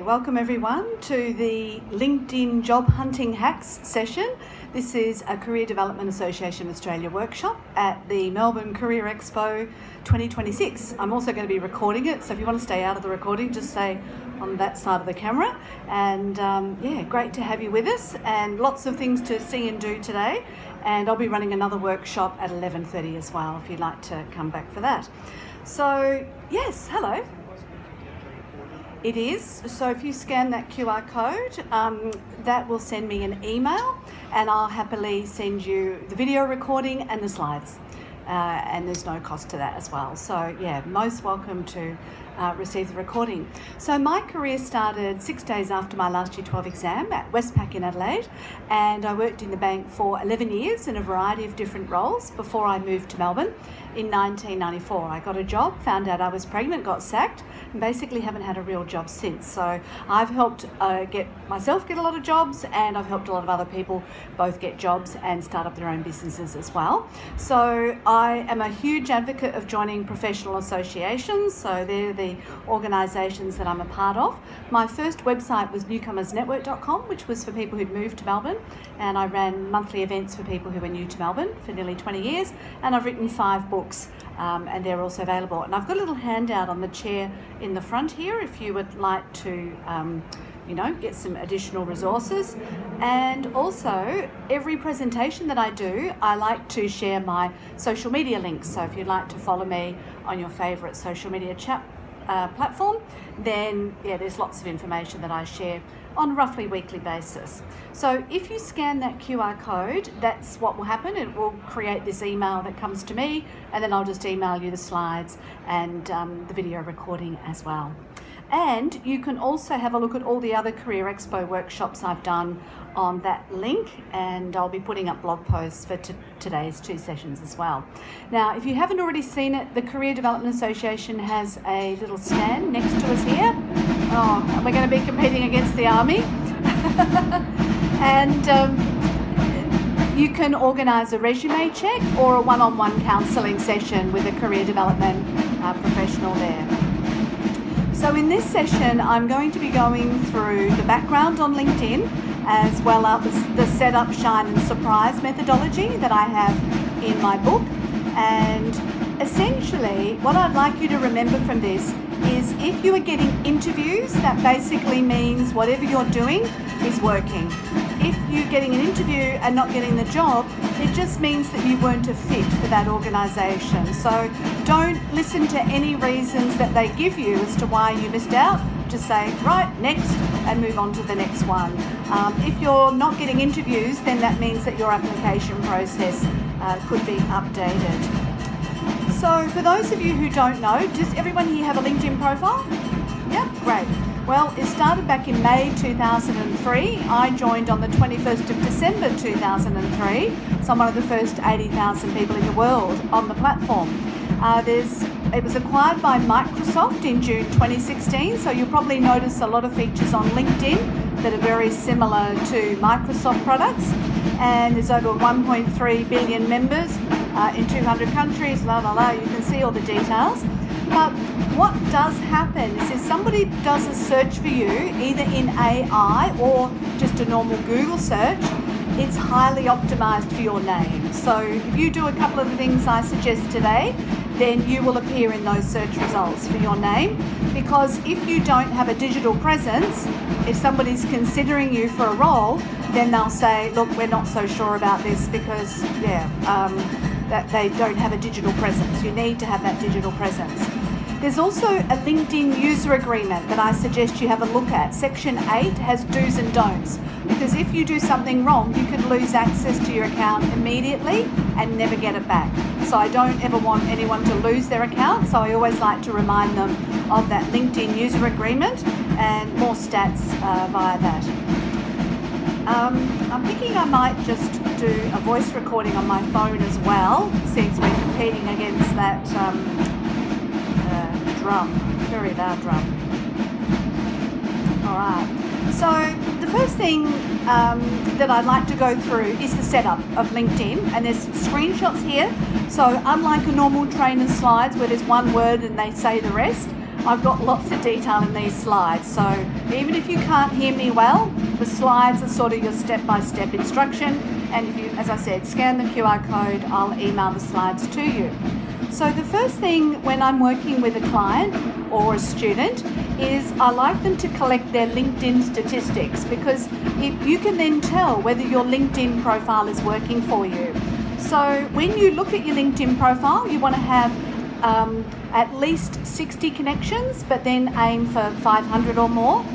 Okay, welcome everyone to the LinkedIn Job Hunting Hacks session. This is a Career Development Association Australia workshop at the Melbourne Career Expo 2026. I'm also going to be recording it, so if you want to stay out of the recording, just stay on that side of the camera. And yeah, great to have you with us, and lots of things to see and do today. And I'll be running another workshop at 11:30 as well, if you'd like to come back for that. So yes, hello. It is. So if you scan that QR code, that will send me an email, and I'll happily send you the video recording and the slides. And there's no cost to that as well. So yeah, most welcome to receive the recording. So my career started 6 days after my last year 12 exam at Westpac in Adelaide, and I worked in the bank for 11 years in a variety of different roles before I moved to Melbourne in 1994. I got a job, found out I was pregnant, got sacked, and basically haven't had a real job since. So I've helped get a lot of jobs, and I've helped a lot of other people both get jobs and start up their own businesses as well. So I am a huge advocate of joining professional associations. So they're the organisations that I'm a part of. My first website was newcomersnetwork.com, which was for people who'd moved to Melbourne, and I ran monthly events for people who were new to Melbourne for nearly 20 years, and I've written 5 books, and they're also available. And I've got a little handout on the chair in the front here if you would like to get some additional resources. And also, every presentation that I do, I like to share my social media links. So if you'd like to follow me on your favourite social media chat platform, then yeah, there's lots of information that I share on a roughly weekly basis. So if you scan that QR code, that's what will happen. It will create this email that comes to me, and then I'll just email you the slides and the video recording as well. And you can also have a look at all the other Career Expo workshops I've done on that link, and I'll be putting up blog posts for today's 2 sessions as well. Now, if you haven't already seen it, the Career Development Association has a little stand next to us here. Oh, and we're going to be competing against the Army. And you can organise a resume check or a one-on-one counselling session with a career development professional there. So in this session, I'm going to be going through the background on LinkedIn, as well as the setup, shine and surprise methodology that I have in my book. And essentially, what I'd like you to remember from this is if you are getting interviews, that basically means whatever you're doing is working. If you're getting an interview and not getting the job, it just means that you weren't a fit for that organisation. So don't listen to any reasons that they give you as to why you missed out. Just say, right, next, and move on to the next one. If you're not getting interviews, then that means that your application process could be updated. So for those of you who don't know, does everyone here have a LinkedIn profile? Yep, great. Well, it started back in May 2003. I joined on the 21st of December 2003. So I'm one of the first 80,000 people in the world on the platform. It was acquired by Microsoft in June 2016, so you'll probably notice a lot of features on LinkedIn that are very similar to Microsoft products. And there's over 1.3 billion members in 200 countries, You can see all the details. But what does happen is if somebody does a search for you, either in AI or just a normal Google search, it's highly optimized for your name. So if you do a couple of the things I suggest today, then you will appear in those search results for your name. Because if you don't have a digital presence, if somebody's considering you for a role, then they'll say, look, we're not so sure about this because, that they don't have a digital presence. You need to have that digital presence. There's also a LinkedIn user agreement that I suggest you have a look at. Section 8 has do's and don'ts, because if you do something wrong, you can lose access to your account immediately and never get it back. So I don't ever want anyone to lose their account, so I always like to remind them of that LinkedIn user agreement, and more stats via that. I'm thinking I might just do a voice recording on my phone as well, since we're competing against that drum, very loud drum. All right, so the first thing that I'd like to go through is the setup of LinkedIn, and there's screenshots here. So unlike a normal trainer's slides where there's one word and they say the rest, I've got lots of detail in these slides. So even if you can't hear me well, the slides are sort of your step-by-step instruction. And if you, as I said, scan the QR code, I'll email the slides to you. So the first thing when I'm working with a client or a student is I like them to collect their LinkedIn statistics, because you can then tell whether your LinkedIn profile is working for you. So when you look at your LinkedIn profile, you want to have at least 60 connections, but then aim for 500 or more.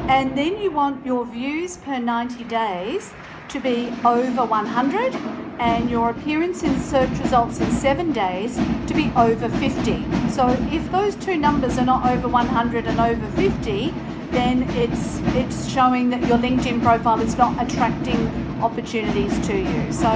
And then you want your views per 90 days to be over 100, and your appearance in search results in 7 days to be over 50. So if those two numbers are not over 100 and over 50, then it's showing that your LinkedIn profile is not attracting opportunities to you. So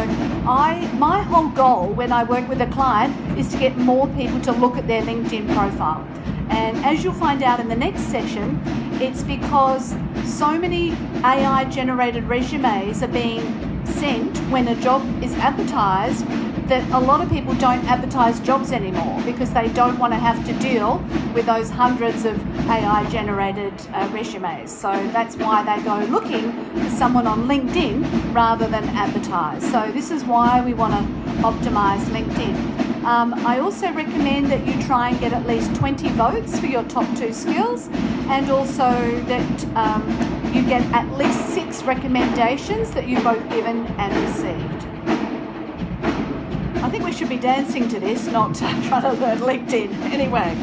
my whole goal when I work with a client is to get more people to look at their LinkedIn profile. And as you'll find out in the next session, it's because so many AI generated resumes are being sent when a job is advertised that a lot of people don't advertise jobs anymore because they don't want to have to deal with those hundreds of AI generated resumes. So that's why they go looking for someone on LinkedIn rather than advertise. So this is why we want to optimize LinkedIn. I also recommend that you try and get at least 20 votes for your top 2 skills, and also that you get at least 6 recommendations that you've both given and received. I think we should be dancing to this, not trying to learn LinkedIn. Anyway,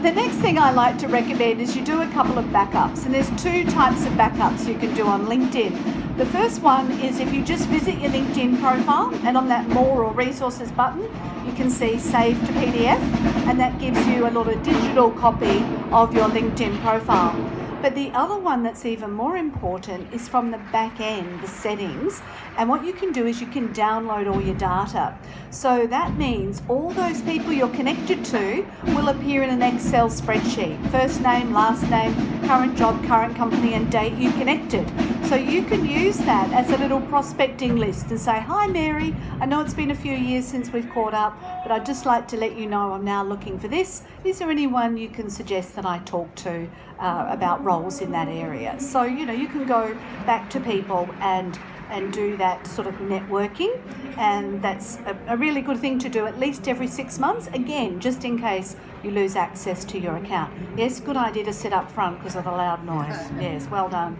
the next thing I like to recommend is you do a couple of backups, and there's 2 types of backups you can do on LinkedIn. The first one is if you just visit your LinkedIn profile, and on that More or Resources button, you can see Save to PDF, and that gives you a little digital copy of your LinkedIn profile. But the other one that's even more important is from the back end, the settings. And what you can do is you can download all your data. So that means all those people you're connected to will appear in an Excel spreadsheet. First name, last name, current job, current company, and date you connected. So you can use that as a little prospecting list and say, "Hi Mary, I know it's been a few years since we've caught up, but I'd just like to let you know I'm now looking for this. Is there anyone you can suggest that I talk to about roles in that area?" So, you can go back to people and do that sort of networking, and that's a really good thing to do at least every 6 months, again, just in case you lose access to your account. Yes, good idea to sit up front because of the loud noise. Yes, well done.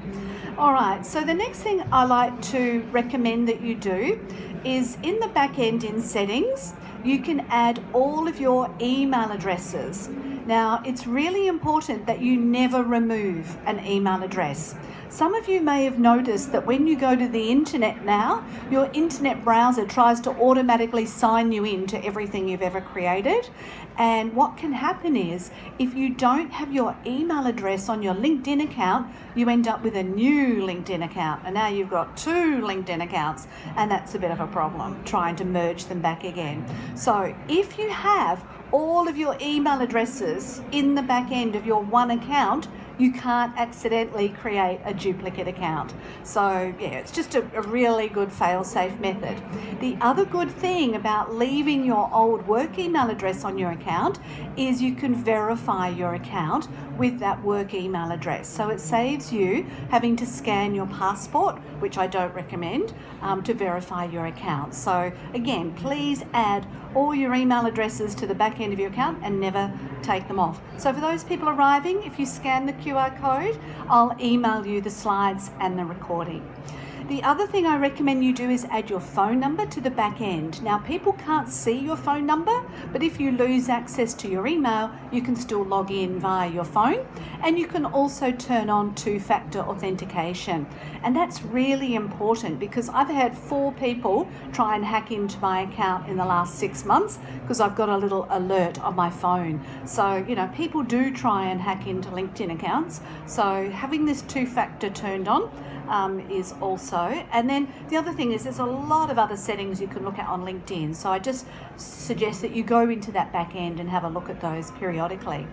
All right, so the next thing I like to recommend that you do is in the back end in settings, you can add all of your email addresses. Now, it's really important that you never remove an email address. Some of you may have noticed that when you go to the internet now, your internet browser tries to automatically sign you in to everything you've ever created. And what can happen is, if you don't have your email address on your LinkedIn account, you end up with a new LinkedIn account. And now you've got 2 LinkedIn accounts, and that's a bit of a problem, trying to merge them back again. So if you have all of your email addresses in the back end of your one account, you can't accidentally create a duplicate account. So yeah, it's just a really good fail-safe method. The other good thing about leaving your old work email address on your account is you can verify your account with that work email address. So it saves you having to scan your passport, which I don't recommend, to verify your account. So again, please add all your email addresses to the back end of your account and never take them off. So for those people arriving, if you scan the QR code, I'll email you the slides and the recording. The other thing I recommend you do is add your phone number to the back end. Now, people can't see your phone number, but if you lose access to your email, you can still log in via your phone, and you can also turn on 2-factor authentication. And that's really important because I've had 4 people try and hack into my account in the last 6 months because I've got a little alert on my phone. So, people do try and hack into LinkedIn accounts. So having this 2-factor turned on is also, and then the other thing is there's a lot of other settings you can look at on LinkedIn, so I just suggest that you go into that back end and have a look at those periodically.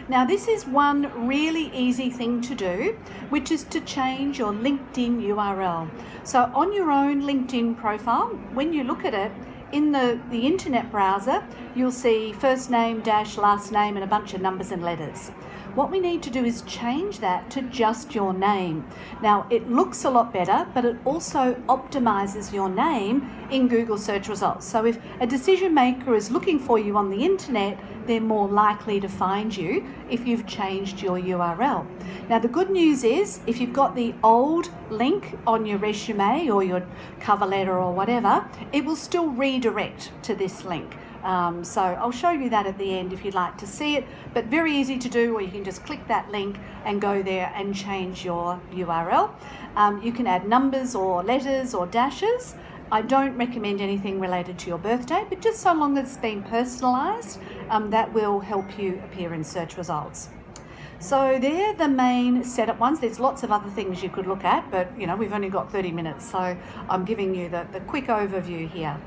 Now, this is one really easy thing to do, which is to change your LinkedIn URL. So on your own LinkedIn profile, when you look at it, in the internet browser, you'll see first name dash last name and a bunch of numbers and letters. What we need to do is change that to just your name. Now, it looks a lot better, but it also optimizes your name in Google search results. So if a decision maker is looking for you on the internet, they're more likely to find you if you've changed your URL. Now, the good news is if you've got the old link on your resume or your cover letter or whatever, it will still redirect to this link. So I'll show you that at the end if you'd like to see it, but very easy to do, or you can just click that link and go there and change your URL. You can add numbers or letters or dashes. I don't recommend anything related to your birthday, but just so long as it's been personalised, that will help you appear in search results. So they're the main setup ones. There's lots of other things you could look at, but we've only got 30 minutes, so I'm giving you the quick overview here.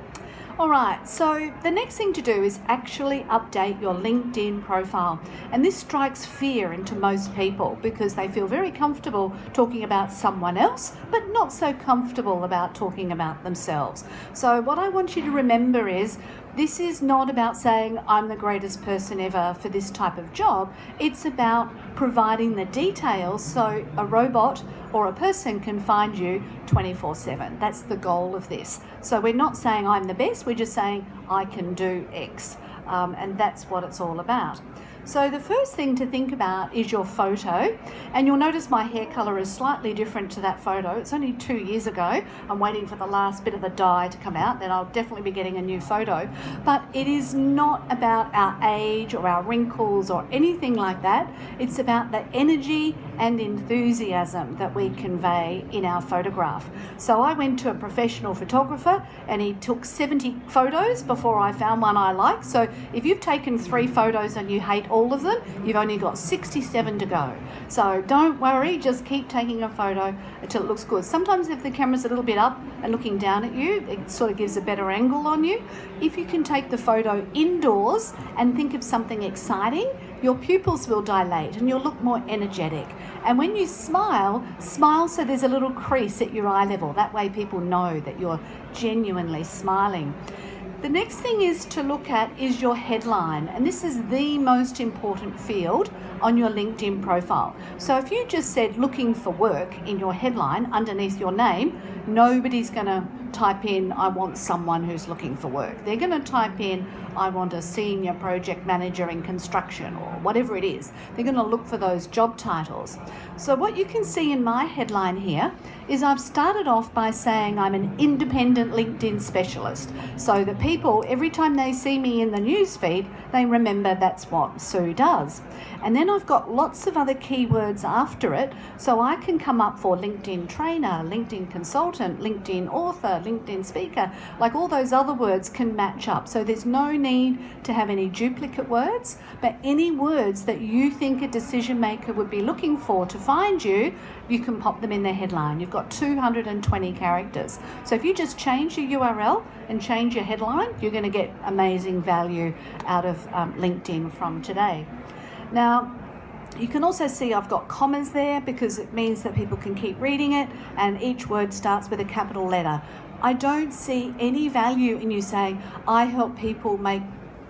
All right, so the next thing to do is actually update your LinkedIn profile. And this strikes fear into most people because they feel very comfortable talking about someone else, but not so comfortable about talking about themselves. So what I want you to remember is this is not about saying I'm the greatest person ever for this type of job. It's about providing the details so a robot or a person can find you 24/7. That's the goal of this. So we're not saying I'm the best, we're just saying I can do X. And that's what it's all about. So the first thing to think about is your photo, and you'll notice my hair colour is slightly different to that photo. It's only 2 years ago. I'm waiting for the last bit of the dye to come out, then I'll definitely be getting a new photo. But it is not about our age or our wrinkles or anything like that. It's about the energy and enthusiasm that we convey in our photograph. So I went to a professional photographer and he took 70 photos before I found one I like. So if you've taken 3 photos and you hate all of them, you've only got 67 to go. So don't worry, just keep taking a photo until it looks good. Sometimes if the camera's a little bit up and looking down at you, it sort of gives a better angle on you. If you can take the photo indoors and think of something exciting, your pupils will dilate and you'll look more energetic. And when you smile so there's a little crease at your eye level. That way people know that you're genuinely smiling. The next thing is to look at is your headline, and this is the most important field on your LinkedIn profile. So if you just said looking for work in your headline underneath your name, nobody's going to type in I want someone who's looking for work. They're going to type in I want a senior project manager in construction or whatever it is. They're going to look for those job titles. So what you can see in my headline here is I've started off by saying I'm an independent LinkedIn specialist, so that people, every time they see me in the newsfeed, they remember that's what Sue does. And then I've got lots of other keywords after it, so I can come up for LinkedIn trainer, LinkedIn consultant, LinkedIn author, LinkedIn speaker, like all those other words can match up. So there's no need to have any duplicate words, but any words that you think a decision maker would be looking for to find you, you can pop them in their headline. You've got 220 characters. So if you just change your URL and change your headline, you're going to get amazing value out of LinkedIn from today. Now, you can also see I've got commas there because it means that people can keep reading it, and each word starts with a capital letter. I don't see any value in you saying, I help people make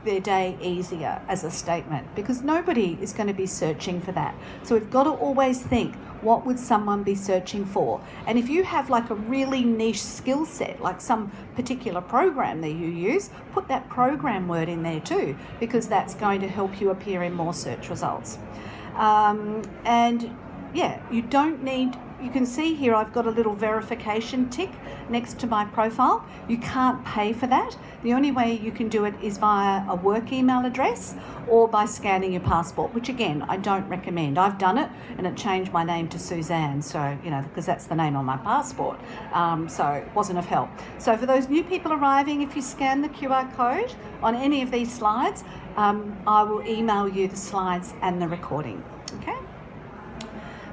their day easier as a statement, because nobody is going to be searching for that. So we've got to always think, what would someone be searching for? And if you have like a really niche skill set, like some particular program that you use, put that program word in there too, because that's going to help you appear in more search results. And yeah, you don't need, you can see here I've got a little verification tick next to my profile. You can't pay for that. The only way you can do it is via a work email address or by scanning your passport, which again, I don't recommend. I've done it and it changed my name to Suzanne, so, because that's the name on my passport. So it wasn't of help. So for those new people arriving, if you scan the QR code on any of these slides, I will email you the slides and the recording, okay?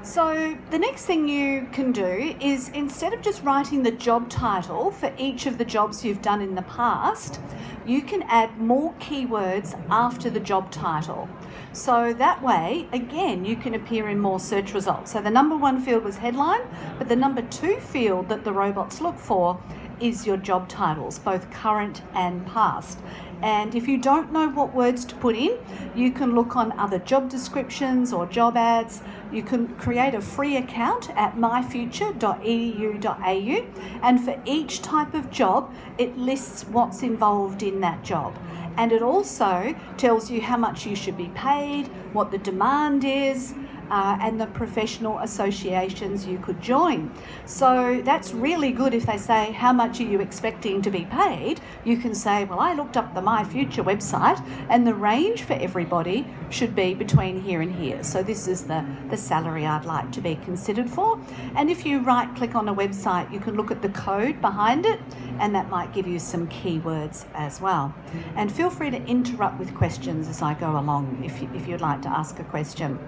So the next thing you can do is, instead of just writing the job title for each of the jobs you've done in the past, you can add more keywords after the job title. So that way, again, you can appear in more search results. So the number 1 field was headline, but the number 2 field that the robots look for is your job titles, both current and past. And if you don't know what words to put in, you can look on other job descriptions or job ads. You can create a free account at myfuture.edu.au, and for each type of job, it lists what's involved in that job. And it also tells you how much you should be paid, what the demand is, and the professional associations you could join. So that's really good. If they say, how much are you expecting to be paid? You can say, well, I looked up the My Future website and the range for everybody should be between here and here. So this is the salary I'd like to be considered for. And if you right click on a website, you can look at the code behind it, and that might give you some keywords as well. And feel free to interrupt with questions as I go along if you'd like to ask a question.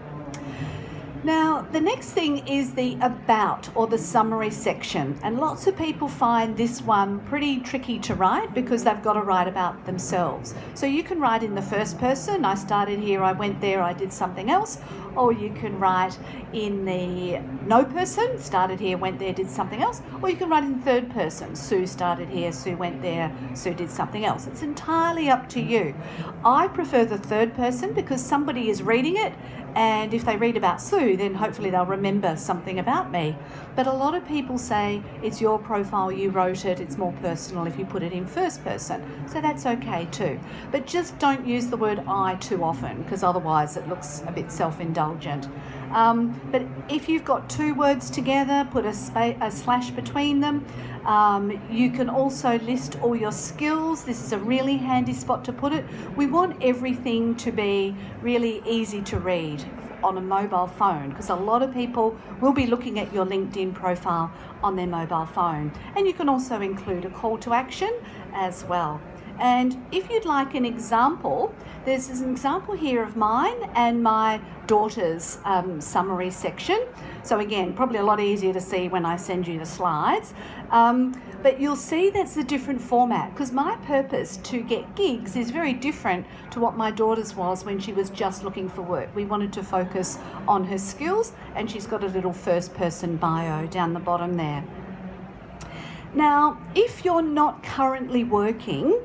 Now, the next thing is the about or the summary section, and lots of people find this one pretty tricky to write because they've got to write about themselves. So you can write in the first person, I started here, I went there, I did something else, or you can write in the no person, started here, went there, did something else, or you can write in third person, Sue started here, Sue went there, Sue did something else. It's entirely up to you. I prefer the third person because somebody is reading it, and if they read about Sue, then hopefully they'll remember something about me. But a lot of people say it's your profile, you wrote it, it's more personal if you put it in first person. So that's okay too. But just don't use the word I too often, because otherwise it looks a bit self-indulgent. But if you've got two words together, put a slash between them. You can also list all your skills. This is a really handy spot to put it. We want everything to be really easy to read on a mobile phone, because a lot of people will be looking at your LinkedIn profile on their mobile phone. And you can also include a call to action as well. And if you'd like an example, there's an example here of mine and my daughter's summary section. So again, probably a lot easier to see when I send you the slides. But you'll see that's a different format, because my purpose to get gigs is very different to what my daughter's was when she was just looking for work. We wanted to focus on her skills, and she's got a little first person bio down the bottom there. Now, if you're not currently working,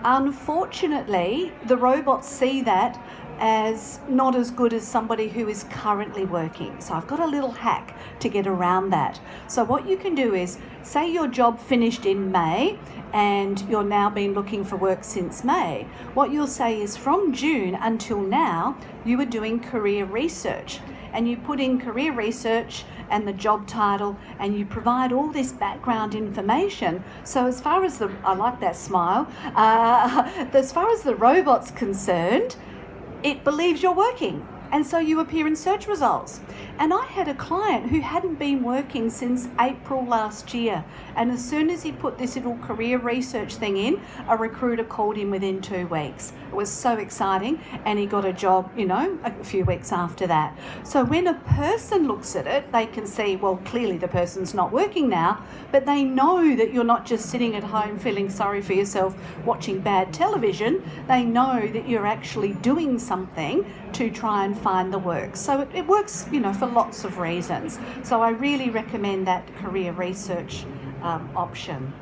unfortunately, the robots see that as not as good as somebody who is currently working. So I've got a little hack to get around that. So what you can do is, say your job finished in May and you're now been looking for work since May. What you'll say is from June until now, you were doing career research. And you put in career research and the job title, and you provide all this background information. So as far as I like that smile, as far as the robot's concerned, it believes you're working. And so you appear in search results. And I had a client who hadn't been working since April last year. And as soon as he put this little career research thing in, a recruiter called him within 2 weeks. It was so exciting. And he got a job, a few weeks after that. So when a person looks at it, they can see, well, clearly the person's not working now, but they know that you're not just sitting at home feeling sorry for yourself watching bad television. They know that you're actually doing something to try and find the work. So it works, for lots of reasons. So I really recommend that career research option.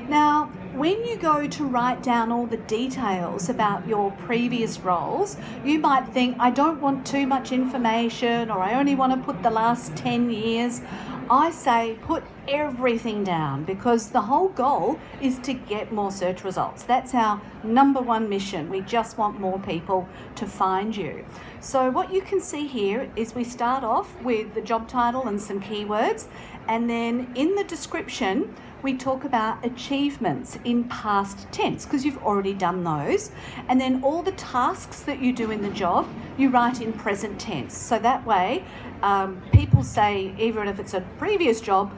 Now, when you go to write down all the details about your previous roles, you might think, I don't want too much information, or I only want to put the last 10 years. I say put everything down, because the whole goal is to get more search results. That's our number one mission. We just want more people to find you. So what you can see here is we start off with the job title and some keywords, and then in the description we talk about achievements in past tense, because you've already done those. And then all the tasks that you do in the job, you write in present tense. So that way, people say, even if it's a previous job,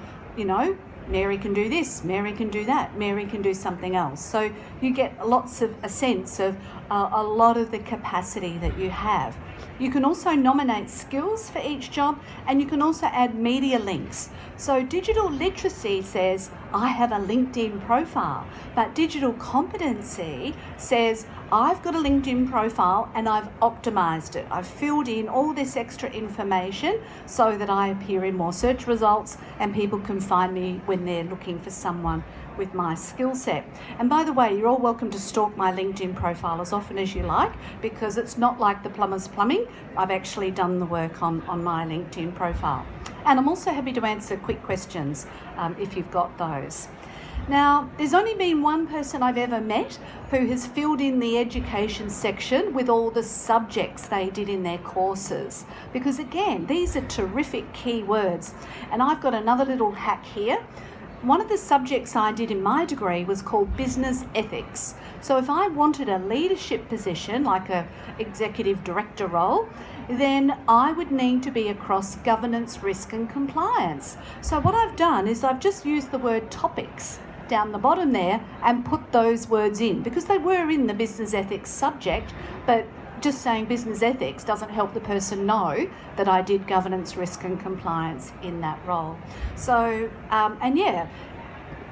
Mary can do this, Mary can do that, Mary can do something else. So you get lots of a sense of a lot of the capacity that you have. You can also nominate skills for each job, and you can also add media links. So digital literacy says, I have a LinkedIn profile, but digital competency says, I've got a LinkedIn profile and I've optimized it. I've filled in all this extra information so that I appear in more search results and people can find me when they're looking for someone with my skill set. And by the way, you're all welcome to stalk my LinkedIn profile as often as you like, because it's not like the plumber's plumbing. I've actually done the work on my LinkedIn profile. And I'm also happy to answer quick questions if you've got those. Now, there's only been one person I've ever met who has filled in the education section with all the subjects they did in their courses. Because again, these are terrific keywords. And I've got another little hack here. One of the subjects I did in my degree was called business ethics. So if I wanted a leadership position, like a executive director role, then I would need to be across governance, risk and compliance. So what I've done is I've just used the word topics down the bottom there and put those words in, because they were in the business ethics subject, but just saying business ethics doesn't help the person know that I did governance, risk and compliance in that role. So, and yeah,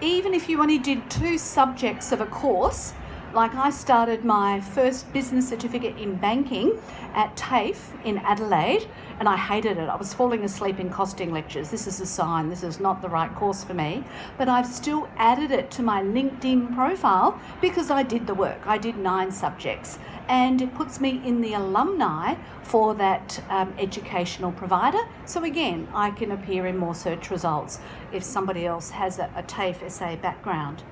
even if you only did 2 subjects of a course, like I started my first business certificate in banking at TAFE in Adelaide, and I hated it. I was falling asleep in costing lectures. This is a sign, this is not the right course for me. But I've still added it to my LinkedIn profile because I did the work. I did 9 subjects, and it puts me in the alumni for that educational provider. So again, I can appear in more search results if somebody else has a TAFE SA background.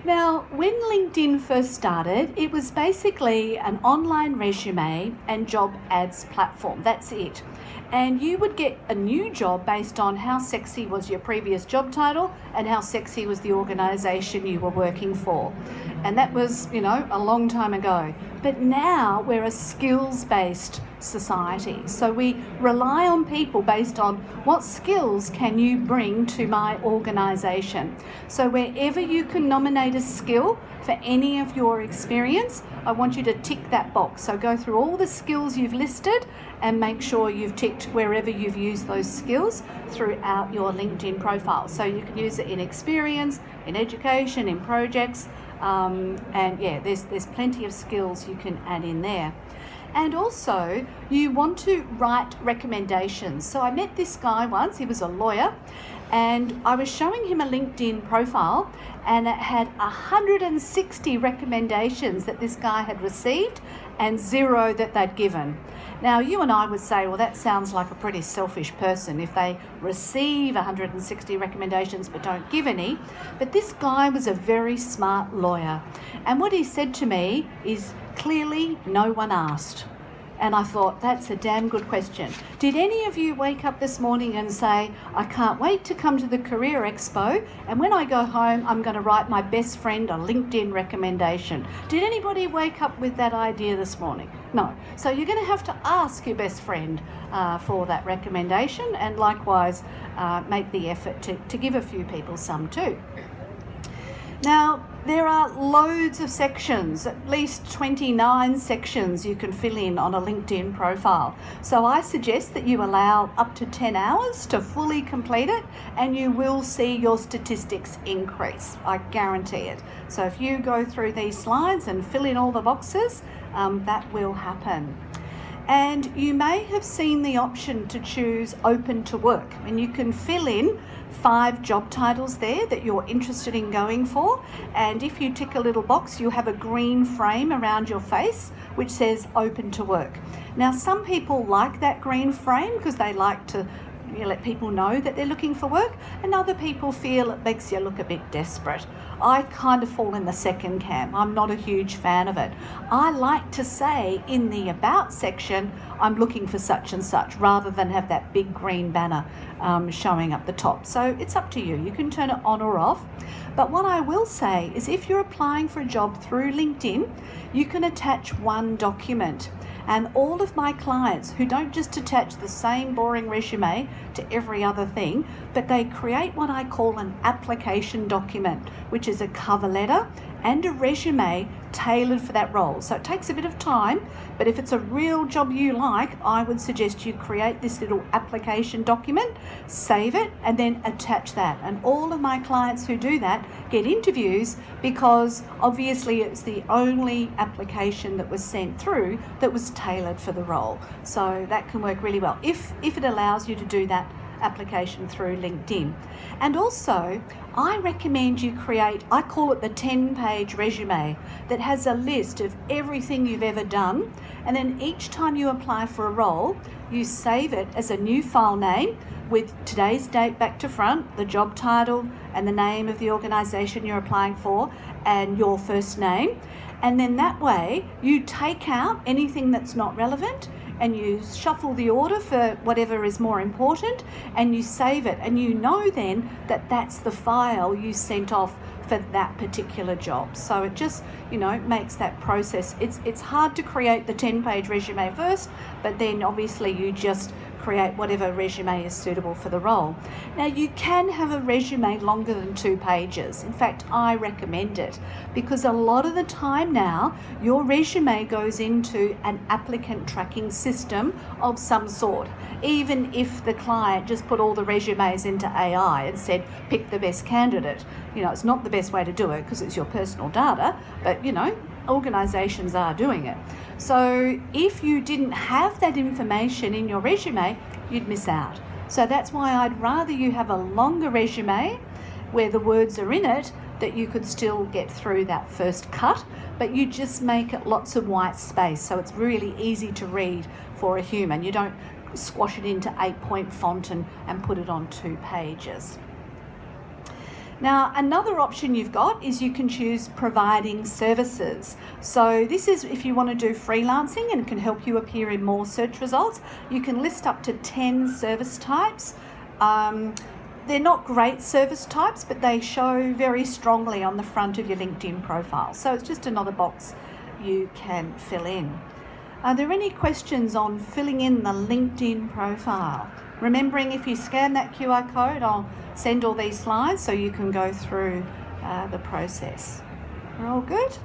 Now, when LinkedIn first started, it was basically an online resume and job ads platform. That's it. And you would get a new job based on how sexy was your previous job title and how sexy was the organisation you were working for. And that was, you know, a long time ago. But now we're a skills-based society. So we rely on people based on what skills can you bring to my organisation. So wherever you can nominate a skill for any of your experience, I want you to tick that box. So go through all the skills you've listed and make sure you've ticked wherever you've used those skills throughout your LinkedIn profile. So you can use it in experience, in education, in projects, and yeah, there's plenty of skills you can add in there. And also, you want to write recommendations. So I met this guy once, he was a lawyer, and I was showing him a LinkedIn profile, and it had 160 recommendations that this guy had received and 0 that they'd given. Now, you and I would say, well, that sounds like a pretty selfish person if they receive 160 recommendations but don't give any. But this guy was a very smart lawyer. And what he said to me is, clearly no one asked. And I thought, that's a damn good question. Did any of you wake up this morning and say, I can't wait to come to the Career Expo, and when I go home, I'm going to write my best friend a LinkedIn recommendation? Did anybody wake up with that idea this morning? No. So you're going to have to ask your best friend for that recommendation, and likewise make the effort to give a few people some too. Now, there are loads of sections, at least 29 sections you can fill in on a LinkedIn profile. So I suggest that you allow up to 10 hours to fully complete it, and you will see your statistics increase. I guarantee it. So if you go through these slides and fill in all the boxes, that will happen. And you may have seen the option to choose open to work, and you can fill in 5 job titles there that you're interested in going for, and if you tick a little box, you have a green frame around your face which says open to work. Now, some people like that green frame because they like to let people know that they're looking for work, and other people feel it makes you look a bit desperate. I kind of fall in the second camp. I'm not a huge fan of it. I like to say in the about section, I'm looking for such and such, rather than have that big green banner showing up the top. So it's up to you. You can turn it on or off. But what I will say is, if you're applying for a job through LinkedIn, you can attach one document. And all of my clients who don't just attach the same boring resume to every other thing, but they create what I call an application document, which is a cover letter and a resume tailored for that role. So it takes a bit of time, but if it's a real job you like, I would suggest you create this little application document, save it, and then attach that. And all of my clients who do that get interviews, because obviously it's the only application that was sent through that was tailored for the role. So that can work really well if it allows you to do that application through LinkedIn. And also, I recommend you create, I call it the 10-page resume that has a list of everything you've ever done. And then each time you apply for a role, you save it as a new file name with today's date back to front, the job title and the name of the organisation you're applying for and your first name. And then that way you take out anything that's not relevant and you shuffle the order for whatever is more important and you save it, and you know then that that's the file you sent off for that particular job. So it just, makes that process, it's hard to create the 10-page resume first, but then obviously you just create whatever resume is suitable for the role. Now, you can have a resume longer than 2 pages. In fact, I recommend it because a lot of the time now your resume goes into an applicant tracking system of some sort, even if the client just put all the resumes into AI and said pick the best candidate. It's not the best way to do it because it's your personal data, but organisations are doing it. So if you didn't have that information in your resume, you'd miss out. So that's why I'd rather you have a longer resume where the words are in it that you could still get through that first cut, but you just make it lots of white space so it's really easy to read for a human. You don't squash it into 8-point font and put it on 2 pages. Now, another option you've got is you can choose providing services. So this is if you want to do freelancing and it can help you appear in more search results. You can list up to 10 service types. They're not great service types, but they show very strongly on the front of your LinkedIn profile. So it's just another box you can fill in. Are there any questions on filling in the LinkedIn profile? Remembering if you scan that QR code, I'll send all these slides so you can go through the process. We're all good?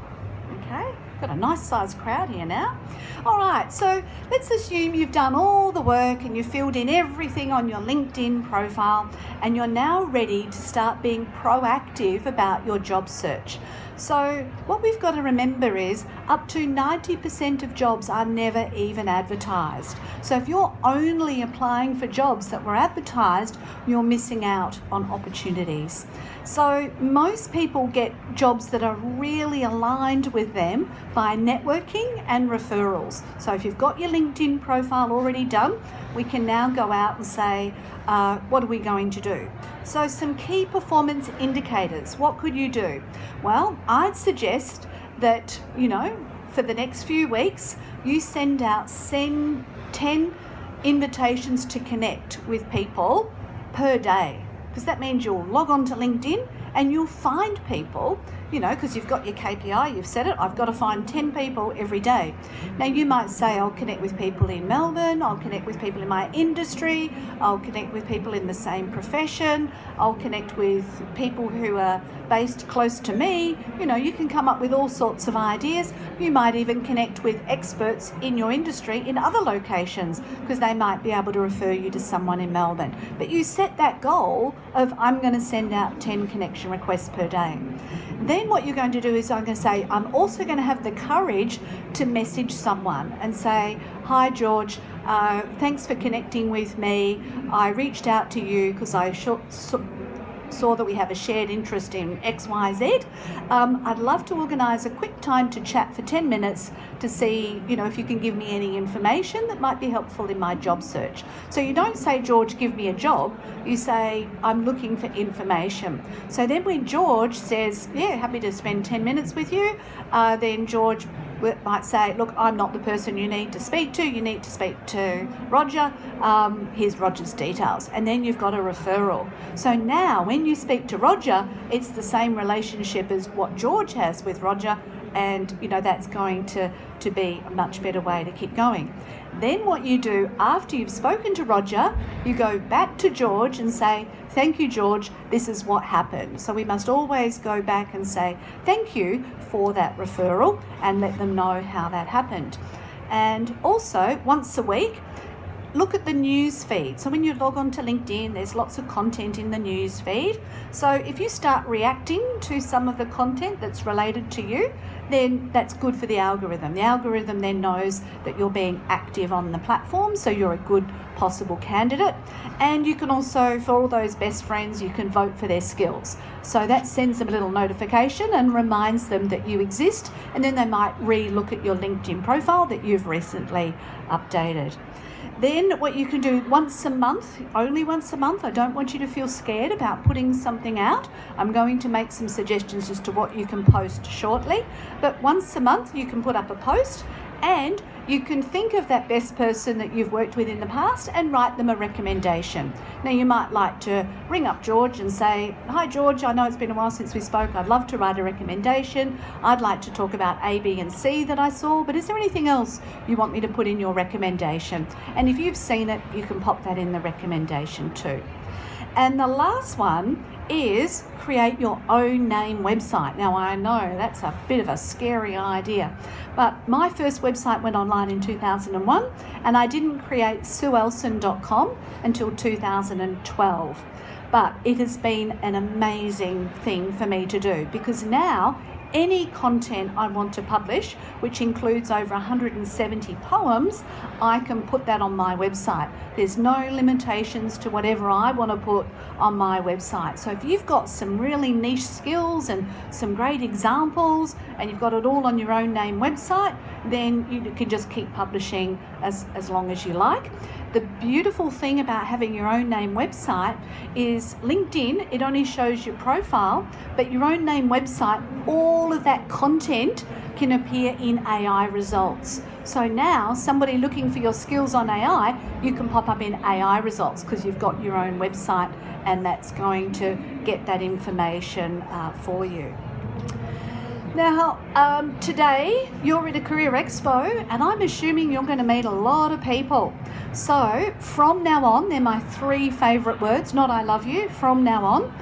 Okay, got a nice sized crowd here now. All right, so let's assume you've done all the work and you've filled in everything on your LinkedIn profile and you're now ready to start being proactive about your job search. So what we've got to remember is up to 90% of jobs are never even advertised. So if you're only applying for jobs that were advertised, you're missing out on opportunities. So most people get jobs that are really aligned with them by networking and referrals. So if you've got your LinkedIn profile already done, we can now go out and say, what are we going to do? So some key performance indicators. What could you do? Well, I'd suggest that, for the next few weeks, you send out 10 invitations to connect with people per day, because that means you'll log on to LinkedIn and you'll find people, because you've got your KPI, you've set it, I've got to find 10 people every day. Now you might say, I'll connect with people in Melbourne, I'll connect with people in my industry, I'll connect with people in the same profession, I'll connect with people who are based close to me. You can come up with all sorts of ideas. You might even connect with experts in your industry in other locations because they might be able to refer you to someone in Melbourne. But you set that goal of I'm going to send out 10 connection requests per day. Then what you're going to do is I'm going to say, I'm also going to have the courage to message someone and say, hi George, thanks for connecting with me. I reached out to you because I saw that we have a shared interest in XYZ. I'd love to organise a quick time to chat for 10 minutes to see, if you can give me any information that might be helpful in my job search. So you don't say, George, give me a job. You say, I'm looking for information. So then when George says, yeah, happy to spend 10 minutes with you, then George might say, look, I'm not the person you need to speak to. You need to speak to Roger. Here's Roger's details. And then you've got a referral. So now when you speak to Roger, it's the same relationship as what George has with Roger. And, that's going to be a much better way to keep going. Then what you do after you've spoken to Roger, you go back to George and say, thank you, George, this is what happened. So we must always go back and say, thank you for that referral and let them know how that happened. And also, once a week, look at the news feed. So when you log on to LinkedIn, there's lots of content in the news feed. So if you start reacting to some of the content that's related to you, then that's good for the algorithm. The algorithm then knows that you're being active on the platform, so you're a good possible candidate. And you can also, for all those best friends, you can vote for their skills. So that sends them a little notification and reminds them that you exist, and then they might re-look at your LinkedIn profile that you've recently updated. Then what you can do once a month, only once a month, I don't want you to feel scared about putting something out. I'm going to make some suggestions as to what you can post shortly, but once a month you can put up a post, and you can think of that best person that you've worked with in the past and write them a recommendation. Now you might like to ring up George and say, "Hi George, I know it's been a while since we spoke. I'd love to write a recommendation. I'd like to talk about A, B and C that I saw, but is there anything else you want me to put in your recommendation?" And if you've seen it, you can pop that in the recommendation too. And the last one is create your own name website. Now I know that's a bit of a scary idea, but my first website went online in 2001 and I didn't create sueellson.com until 2012. But it has been an amazing thing for me to do, because now any content I want to publish, which includes over 170 poems, I can put that on my website. There's no limitations to whatever I want to put on my website. So if you've got some really niche skills and some great examples and you've got it all on your own name website, then you can just keep publishing as long as you like. The beautiful thing about having your own name website is LinkedIn, it only shows your profile, but your own name website, all of that content can appear in AI results. So now somebody looking for your skills on AI, you can pop up in AI results because you've got your own website, and that's going to get that information for you. Now, today you're at a Career Expo and I'm assuming you're going to meet a lot of people. So from now on, they're my 3 favourite words, not I love you. From now on,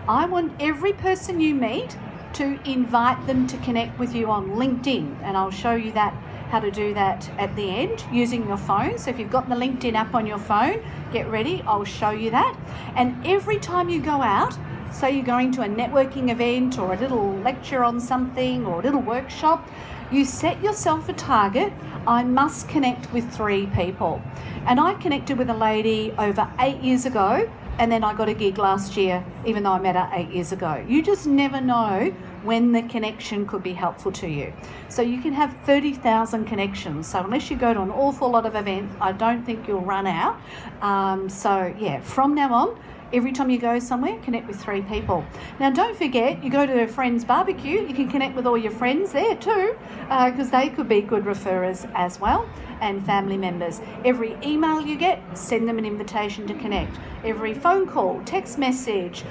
I want every person you meet to invite them to connect with you on LinkedIn, and I'll show you how to do that at the end using your phone. So if you've got the LinkedIn app on your phone, get ready, I'll show you that. And every time you go out, so you're going to a networking event or a little lecture on something or a little workshop, you set yourself a target. I must connect with 3 people. And I connected with a lady over 8 years ago, and then I got a gig last year, even though I met her 8 years ago. You just never know when the connection could be helpful to you. So you can have 30,000 connections. So unless you go to an awful lot of events, I don't think you'll run out. So yeah, from now on, every time you go somewhere, connect with 3 people. Now, don't forget, you go to a friend's barbecue, you can connect with all your friends there too, because they could be good referrers as well, and family members. Every email you get, send them an invitation to connect. Every phone call, text message,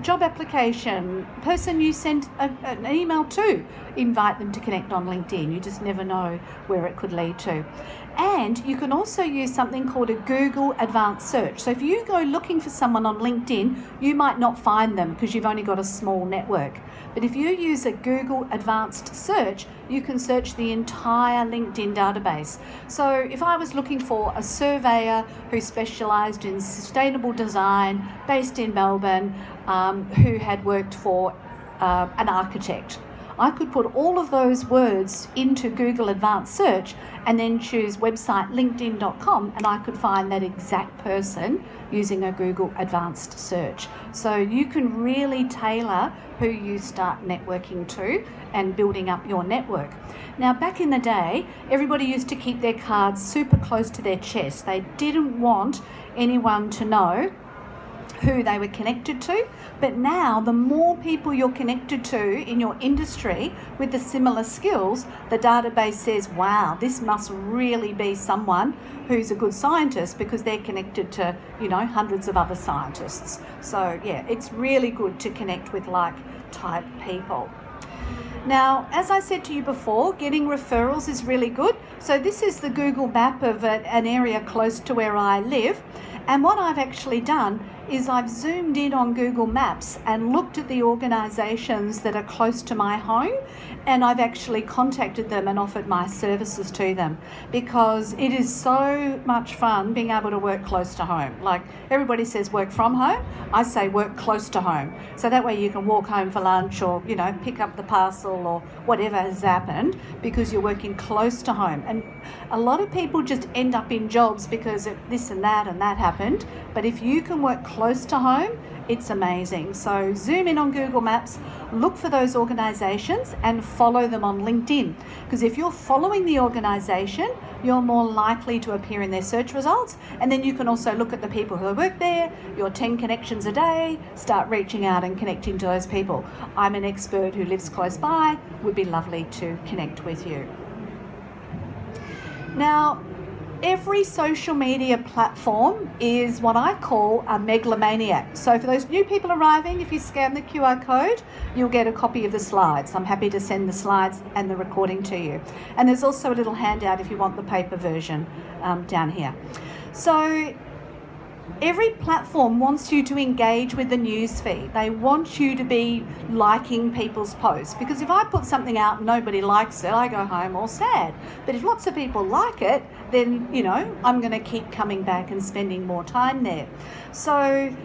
job application, person you send an email to, invite them to connect on LinkedIn. You just never know where it could lead to. And you can also use something called a Google Advanced Search. So if you go looking for someone on LinkedIn, you might not find them because you've only got a small network. But if you use a Google Advanced Search, you can search the entire LinkedIn database. So if I was looking for a surveyor who specialised in sustainable design based in Melbourne, who had worked for an architect, I could put all of those words into Google Advanced Search and then choose website linkedin.com, and I could find that exact person using a Google Advanced Search. So you can really tailor who you start networking to and building up your network. Now, back in the day, everybody used to keep their cards super close to their chest. They didn't want anyone to know who they were connected to, but now the more people you're connected to in your industry with the similar skills, the database says, wow, this must really be someone who's a good scientist because they're connected to, hundreds of other scientists. So yeah, it's really good to connect with like-type people. Now, as I said to you before, getting referrals is really good. So this is the Google map of an area close to where I live. And what I've actually done is I've zoomed in on Google Maps and looked at the organisations that are close to my home, and I've actually contacted them and offered my services to them, because it is so much fun being able to work close to home. Like, everybody says work from home, I say work close to home. So that way you can walk home for lunch, or, you know, pick up the parcel or whatever has happened, because you're working close to home. And a lot of people just end up in jobs because of this and that happened. But if you can work close to home, it's amazing. So zoom in on Google Maps, look for those organisations and follow them on LinkedIn. Because if you're following the organisation, you're more likely to appear in their search results. And then you can also look at the people who work there, your 10 connections a day, start reaching out and connecting to those people. I'm an expert who lives close by, would be lovely to connect with you. Now, every social media platform is what I call a megalomaniac. So for those new people arriving, if you scan the QR code, you'll get a copy of the slides. I'm happy to send the slides and the recording to you. And there's also a little handout if you want the paper version down here. So every platform wants you to engage with the news feed. They want you to be liking people's posts, because if I put something out and nobody likes it, I go home all sad. But if lots of people like it, then, you know, I'm going to keep coming back and spending more time there. So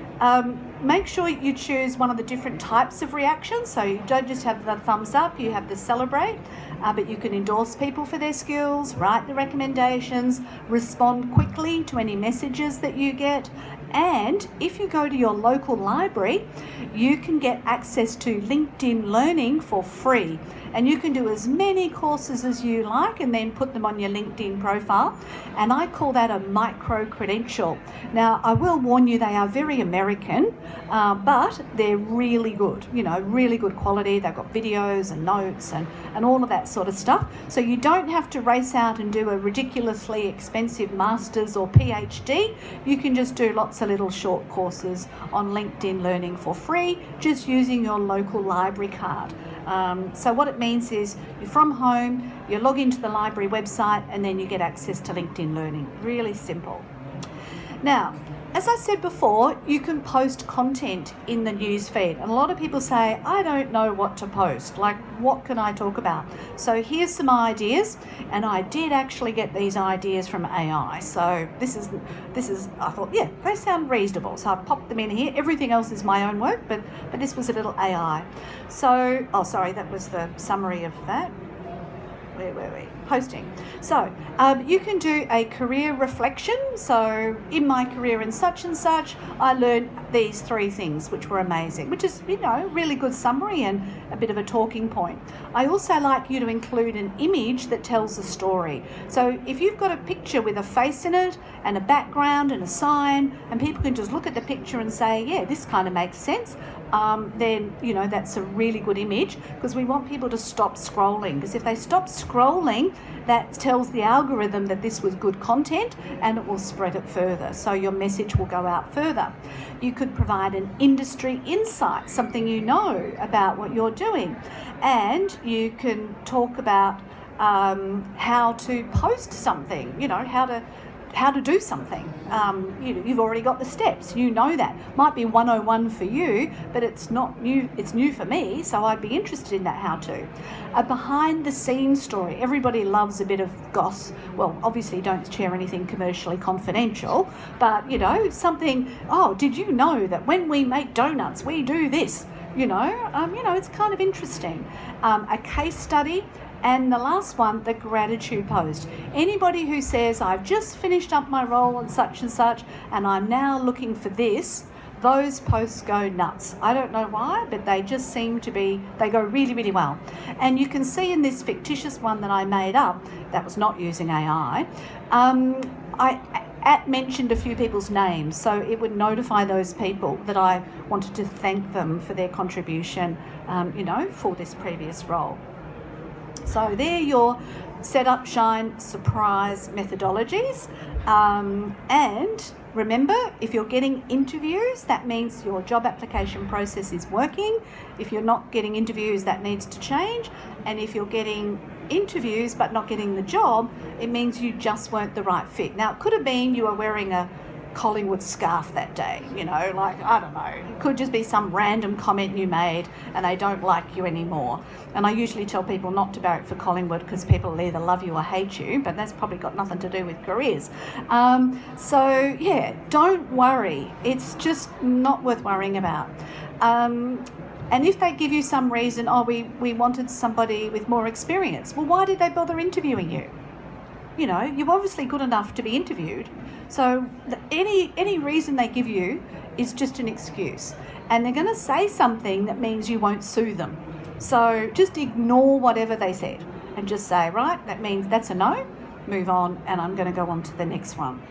make sure you choose one of the different types of reactions. So you don't just have the thumbs up, you have the celebrate, but you can endorse people for their skills, write the recommendations, respond quickly to any messages that you get. And if you go to your local library, you can get access to LinkedIn Learning for free. And you can do as many courses as you like and then put them on your LinkedIn profile. And I call that a micro-credential. Now, I will warn you, they are very American, but they're really good, you know, really good quality. They've got videos and notes and all of that sort of stuff. So you don't have to race out and do a ridiculously expensive master's or PhD. You can just do lots of little short courses on LinkedIn Learning for free, just using your local library card. So what it means is you're from home, you log into the library website, and then you get access to LinkedIn Learning. Really simple. Now, as I said before, you can post content in the news feed. And a lot of people say, I don't know what to post. Like, what can I talk about? So here's some ideas. And I did actually get these ideas from AI. So this is I thought, yeah, they sound reasonable. So I popped them in here. Everything else is my own work, but this was a little AI. So, oh, sorry, that was the summary of that. Where were we? Posting. So you can do a career reflection. So in my career in such and such, I learned these 3 things which were amazing, which is, you know, really good summary and a bit of a talking point. I also like you to include an image that tells a story. So if you've got a picture with a face in it and a background and a sign, and people can just look at the picture and say, yeah, this kind of makes sense, then, you know, that's a really good image, because we want people to stop scrolling. Because if they stop scrolling, that tells the algorithm that this was good content and it will spread it further. So your message will go out further. You could provide an industry insight, something you know about what you're doing. And you can talk about how to post something, you know, how to do something. You've already got the steps, you know that. Might be 101 for you, but it's not new, it's new for me, so I'd be interested in that how-to. A behind-the-scenes story. Everybody loves a bit of goss. Well, obviously don't share anything commercially confidential, but, you know, something, oh, did you know that when we make donuts, we do this? You know, it's kind of interesting. A case study. And the last one, the gratitude post. Anybody who says, I've just finished up my role and such, and I'm now looking for this, those posts go nuts. I don't know why, but they just seem to be, they go really, really well. And you can see in this fictitious one that I made up, that was not using AI, I mentioned a few people's names, so it would notify those people that I wanted to thank them for their contribution, you know, for this previous role. So they're your setup, shine, surprise methodologies. And remember, if you're getting interviews, that means your job application process is working. If you're not getting interviews, that needs to change. And if you're getting interviews but not getting the job, it means you just weren't the right fit. Now, it could have been you were wearing a Collingwood scarf that day, you know, like, I don't know, it could just be some random comment you made and they don't like you anymore. And I usually tell people not to barrack for Collingwood because people will either love you or hate you, but that's probably got nothing to do with careers. So yeah, don't worry. It's just not worth worrying about. And if they give you some reason, we wanted somebody with more experience, well, why did they bother interviewing you? You know, you're obviously good enough to be interviewed. So any reason they give you is just an excuse. And they're going to say something that means you won't sue them. So just ignore whatever they said and just say, right, that means that's a no, move on, and I'm going to go on to the next one.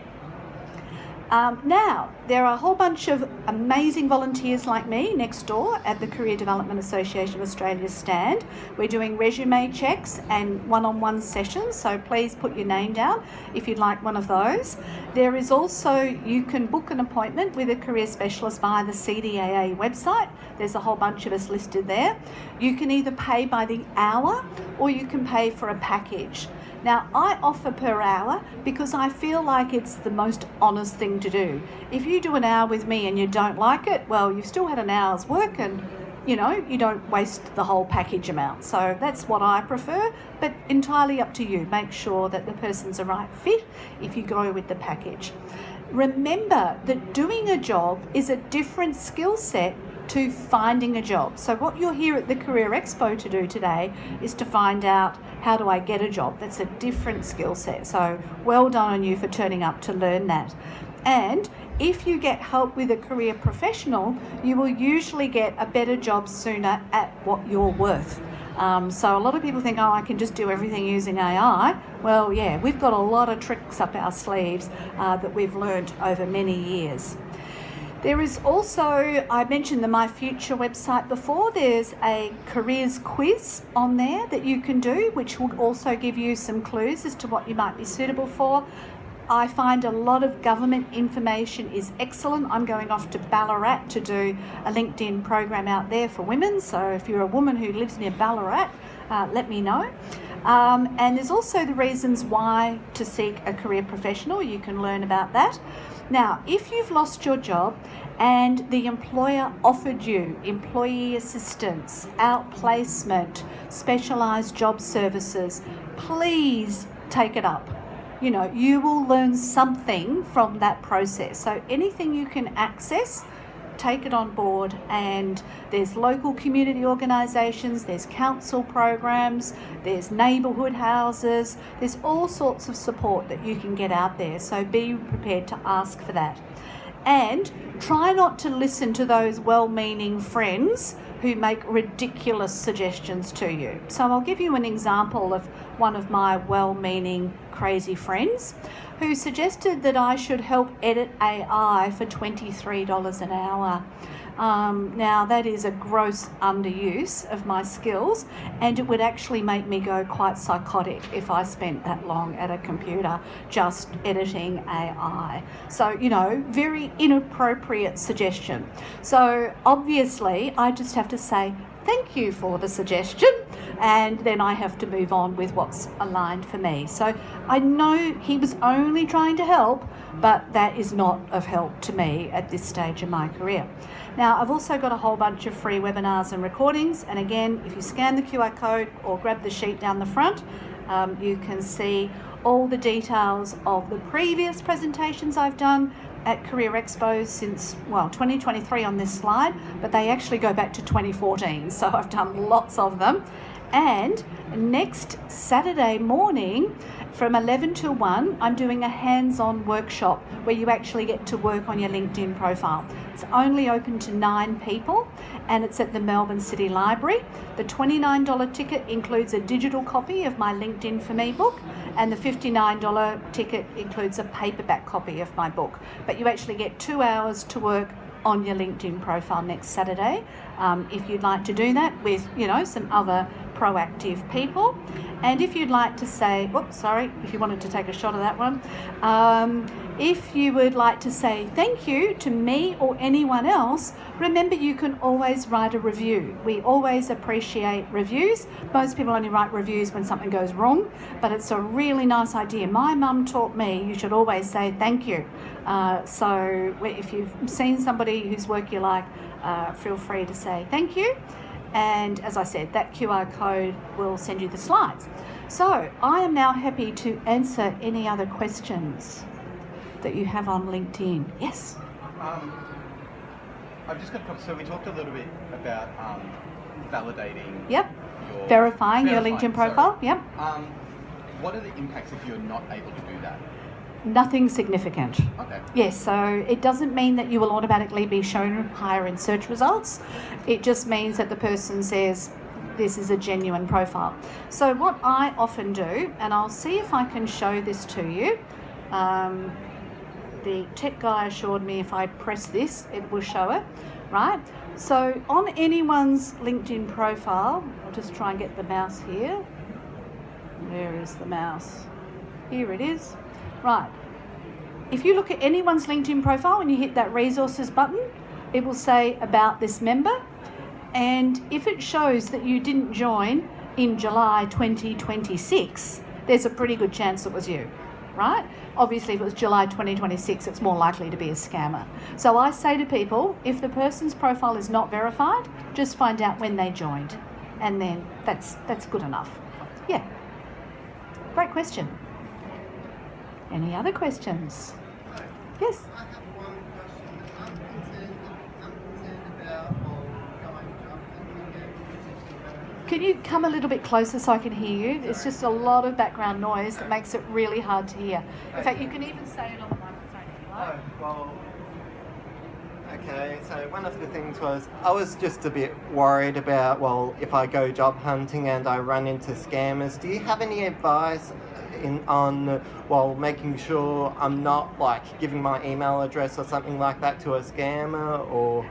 Now, there are a whole bunch of amazing volunteers like me next door at the Career Development Association of Australia stand. We're doing resume checks and one-on-one sessions, so please put your name down if you'd like one of those. There is also, you can book an appointment with a career specialist via the CDAA website. There's a whole bunch of us listed there. You can either pay by the hour or you can pay for a package. Now, I offer per hour because I feel like it's the most honest thing to do. If you do an hour with me and you don't like it, well, you've still had an hour's work and, you know, you don't waste the whole package amount. So that's what I prefer, but entirely up to you. Make sure that the person's a right fit if you go with the package. Remember that doing a job is a different skill set to finding a job. So what you're here at the Career Expo to do today is to find out, how do I get a job? That's a different skill set. So well done on you for turning up to learn that. And if you get help with a career professional, you will usually get a better job sooner at what you're worth. So a lot of people think, oh, I can just do everything using AI. Well, yeah, we've got a lot of tricks up our sleeves that we've learned over many years. There is also, I mentioned the My Future website before, there's a careers quiz on there that you can do, which will also give you some clues as to what you might be suitable for. I find a lot of government information is excellent. I'm going off to Ballarat to do a LinkedIn program out there for women. So if you're a woman who lives near Ballarat, let me know. And there's also the reasons why to seek a career professional. You can learn about that. Now, if you've lost your job and the employer offered you employee assistance, outplacement, specialised job services, please take it up. You know, you will learn something from that process. So anything you can access, take it on board. And there's local community organisations, there's council programs, there's neighbourhood houses, there's all sorts of support that you can get out there. So be prepared to ask for that. And try not to listen to those well-meaning friends who make ridiculous suggestions to you. So I'll give you an example of one of my well-meaning crazy friends who suggested that I should help edit AI for $23 an hour. Now that is a gross underuse of my skills, and it would actually make me go quite psychotic if I spent that long at a computer just editing AI. So, you know, very inappropriate suggestion. So obviously I just have to say thank you for the suggestion, and then I have to move on with what's aligned for me. So I know he was only trying to help, but that is not of help to me at this stage of my career. Now, I've also got a whole bunch of free webinars and recordings, and again, if you scan the QR code or grab the sheet down the front, you can see all the details of the previous presentations I've done at Career Expo since, well, 2023 on this slide, but they actually go back to 2014, so I've done lots of them. And next Saturday morning from 11 till 1, I'm doing a hands-on workshop where you actually get to work on your LinkedIn profile. It's only open to 9 people and it's at the Melbourne City Library. The $29 ticket includes a digital copy of my LinkedIn for Me book, and the $59 ticket includes a paperback copy of my book. But you actually get 2 hours to work on your LinkedIn profile next Saturday, if you'd like to do that with, you know, some other proactive people. And if you'd like to say, if you wanted to take a shot of that one, if you would like to say thank you to me or anyone else Remember, you can always write a review. We always appreciate reviews. Most people only write reviews when something goes wrong, but it's a really nice idea. My mum taught me you should always say thank you. So if you've seen somebody whose work you like, feel free to say thank you. And as I said, that QR code will send you the slides. So I am now happy to answer any other questions that you have on LinkedIn. Yes? I've just got so we talked a little bit about validating. Yep. Verifying your LinkedIn profile. Sorry. Yep. What are the impacts if you're not able to do that? Nothing significant. Okay. Yes, so it doesn't mean that you will automatically be shown higher in search results. It just means that the person says this is a genuine profile. So what I often do, and I'll see if I can show this to you. The tech guy assured me if I press this, it will show it, right? So on anyone's LinkedIn profile, I'll just try and get the mouse here. Where is the mouse? Here it is. Right. If you look at anyone's LinkedIn profile and you hit that resources button, it will say about this member. And if it shows that you didn't join in July 2026, there's a pretty good chance it was you, right? Obviously, if it was July 2026, it's more likely to be a scammer. So I say to people, if the person's profile is not verified, just find out when they joined. And then that's good enough. Yeah. Great question. Any other questions? Yes? I have one question. I'm concerned about going job hunting. Can you come a little bit closer so I can hear you? It's just a lot of background noise that makes it really hard to hear. In fact, you can even say it on the microphone if you like. Oh, well, okay, so one of the things was I was just a bit worried about, well, if I go job hunting and I run into scammers, do you have any advice on making sure I'm not like giving my email address or something like that to a scammer or...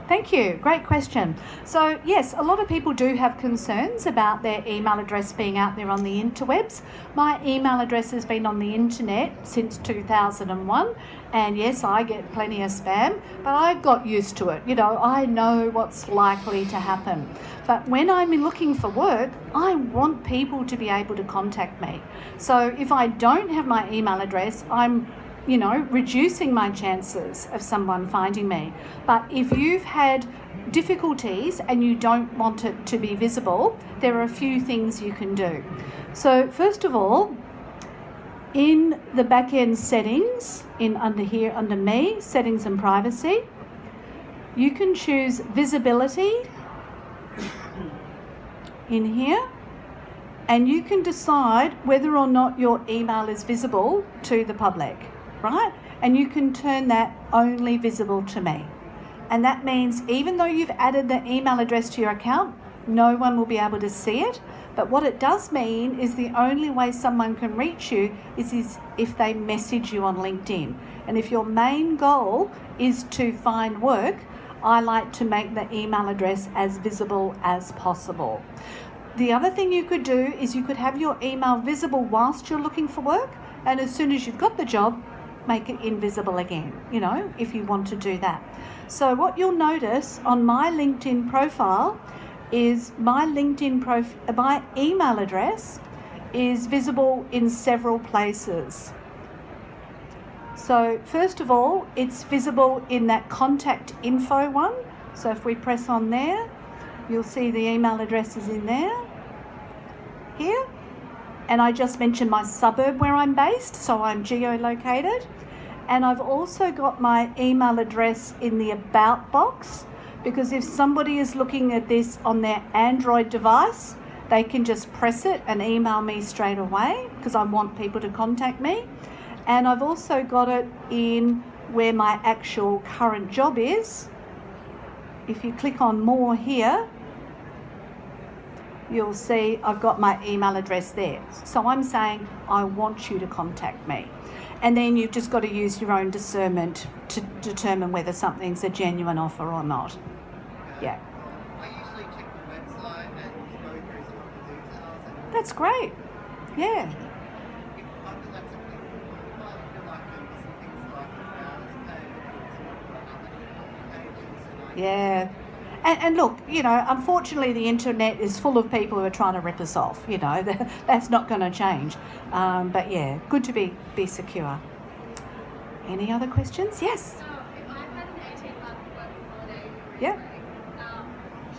Thank you. Great question. So yes, a lot of people do have concerns about their email address being out there on the interwebs. My email address has been on the internet since 2001, and yes, I get plenty of spam, but I got used to it. You know, I know what's likely to happen. But when I'm looking for work, I want people to be able to contact me. So if I don't have my email address, I'm reducing my chances of someone finding me. But if you've had difficulties and you don't want it to be visible, there are a few things you can do. So first of all, in the back-end settings, under me, settings and privacy, you can choose visibility in here, and you can decide whether or not your email is visible to the public. Right? And you can turn that only visible to me. And that means even though you've added the email address to your account, no one will be able to see it. But what it does mean is the only way someone can reach you is if they message you on LinkedIn. And if your main goal is to find work, I like to make the email address as visible as possible. The other thing you could do is you could have your email visible whilst you're looking for work, and as soon as you've got the job, make it invisible again, if you want to do that. So what you'll notice on my LinkedIn profile is my email address is visible in several places. So first of all, it's visible in that contact info one. So if we press on there, you'll see the email address is in there, here. And I just mentioned my suburb where I'm based, so I'm geolocated. And I've also got my email address in the about box, because if somebody is looking at this on their Android device, they can just press it and email me straight away, because I want people to contact me. And I've also got it in where my actual current job is. If you click on more here, you'll see I've got my email address there. So I'm saying I want you to contact me. And then you've just got to use your own discernment to determine whether something's a genuine offer or not. Yeah. I usually check the website and go through some of the details. That's great. Yeah. If I feel that's a bit, I feel like there's some things like the hours paid, Yeah. And look, you know, unfortunately the internet is full of people who are trying to rip us off, you know, that's not going to change. But yeah, good to be secure. Any other questions? Yes? If I had an 18-month working holiday, Yeah.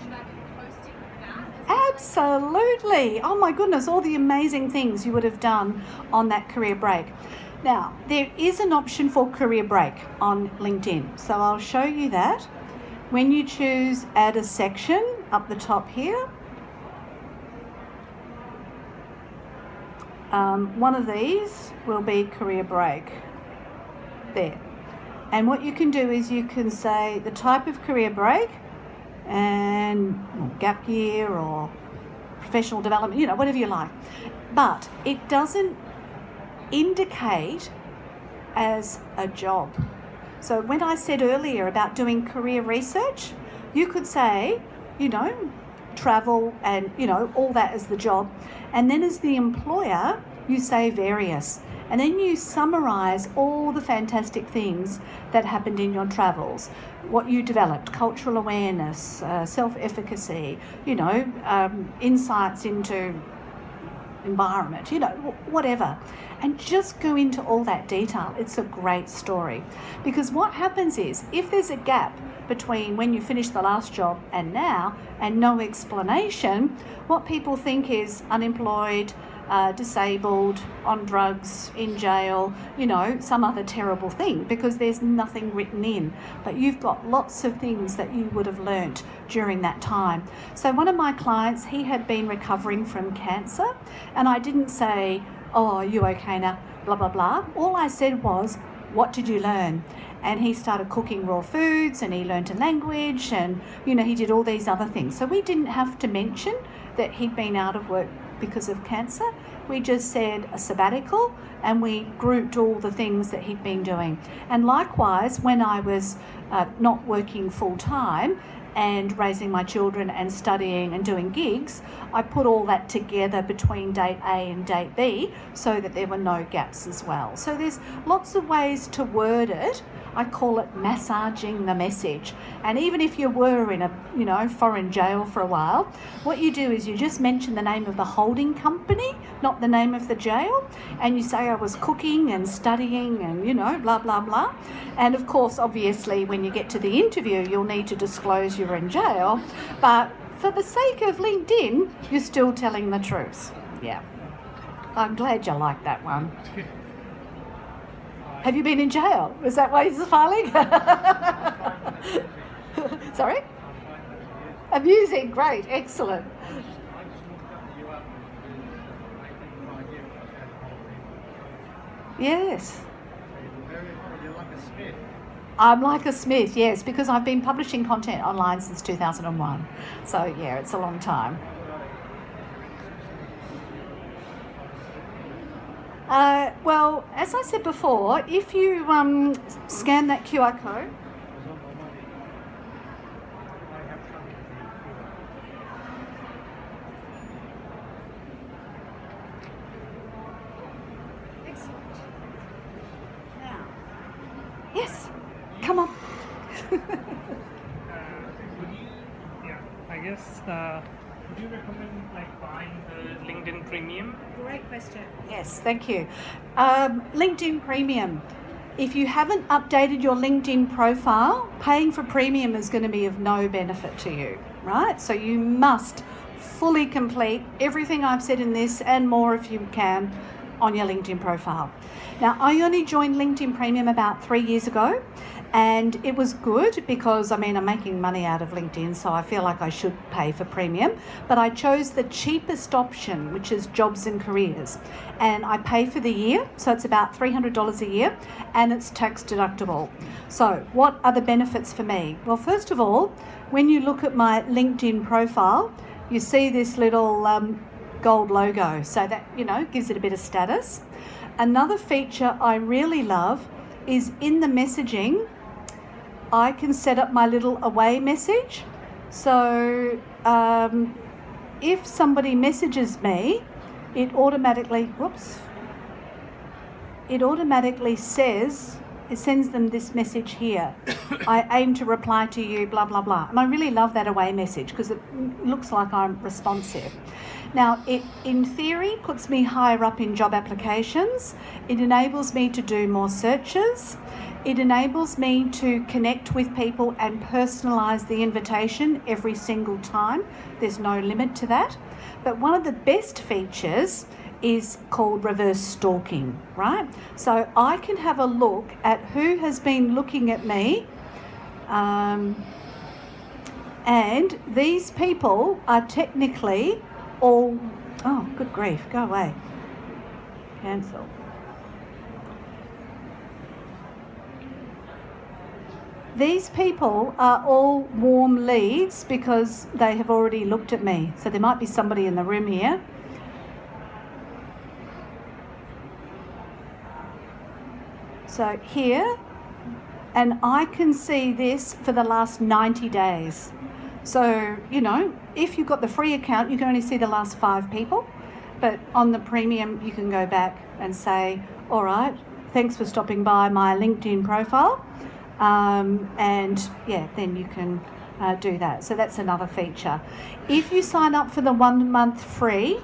should I be posting that as well? Absolutely. Oh my goodness, all the amazing things you would have done on that career break. Now, there is an option for career break on LinkedIn. So I'll show you that. When you choose add a section up the top here, one of these will be career break. There. And what you can do is you can say the type of career break and gap year or professional development, you know, whatever you like. But it doesn't indicate as a job. So when I said earlier about doing career research, you could say, you know, travel and, you know, all that as the job. And then as the employer, you say various. And then you summarise all the fantastic things that happened in your travels, what you developed, cultural awareness, self-efficacy, you know, insights into environment, you know, whatever. And just go into all that detail. It's a great story. Because what happens is, if there's a gap between when you finished the last job and now, and no explanation, what people think is unemployed, disabled, on drugs, in jail, you know, some other terrible thing, because there's nothing written in. But you've got lots of things that you would have learnt during that time. So one of my clients, he had been recovering from cancer, and I didn't say, oh, are you okay now, blah, blah, blah. All I said was, what did you learn? And he started cooking raw foods, and he learnt a language, and, you know, he did all these other things. So we didn't have to mention that he'd been out of work because of cancer. We just said a sabbatical, and we grouped all the things that he'd been doing. And likewise, when I was not working full time and raising my children and studying and doing gigs, I put all that together between date A and date B so that there were no gaps as well. So there's lots of ways to word it. I call it massaging the message. And even if you were in a, you know, foreign jail for a while, what you do is you just mention the name of the holding company, not the name of the jail, and you say I was cooking and studying and, you know, blah, blah, blah. And of course, obviously, when you get to the interview, you'll need to disclose you're in jail. But for the sake of LinkedIn, you're still telling the truth. Yeah. I'm glad you like that one. Have you been in jail? Is that why you're smiling? Sorry? Amusing, great, excellent. Yes. You're like a Smith. I'm like a Smith, yes, because I've been publishing content online since 2001. So yeah, it's a long time. Well, as I said before, if you scan that QR code, excellent. Now, yes, come on. I guess, would you recommend like buying the LinkedIn Premium? Great question. Yes, thank you. LinkedIn Premium. If you haven't updated your LinkedIn profile, paying for premium is going to be of no benefit to you, right? So you must fully complete everything I've said in this and more if you can on your LinkedIn profile. Now, I only joined LinkedIn Premium about 3 years ago, and it was good because, I mean, I'm making money out of LinkedIn, so I feel like I should pay for premium. But I chose the cheapest option, which is jobs and careers. And I pay for the year, so it's about $300 a year, and it's tax deductible. So what are the benefits for me? Well, first of all, when you look at my LinkedIn profile, you see this little gold logo. So that, you know, gives it a bit of status. Another feature I really love is in the messaging, I can set up my little away message. So if somebody messages me, it automatically says it sends them this message here. I aim to reply to you, blah, blah, blah. And I really love that away message because it looks like I'm responsive. Now, it, in theory, puts me higher up in job applications. It enables me to do more searches. It enables me to connect with people and personalise the invitation every single time. There's no limit to that. But one of the best features is called reverse stalking, right? So I can have a look at who has been looking at me, and these people are technically all, oh, good grief, go away. Cancel. These people are all warm leads because they have already looked at me. So there might be somebody in the room here. So here, and I can see this for the last 90 days. So, you know, if you've got the free account, you can only see the last 5 people. But on the premium, you can go back and say, all right, thanks for stopping by my LinkedIn profile. And yeah, then you can do that. So that's another feature. If you sign up for the 1 month free,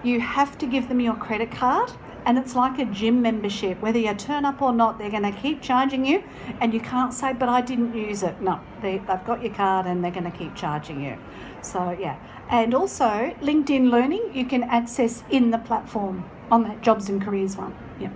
you have to give them your credit card. And it's like a gym membership. Whether you turn up or not, they're going to keep charging you. And you can't say, but I didn't use it. No, they've got your card and they're going to keep charging you. So, yeah. And also, LinkedIn Learning, you can access in the platform on that Jobs and Careers one. Yeah.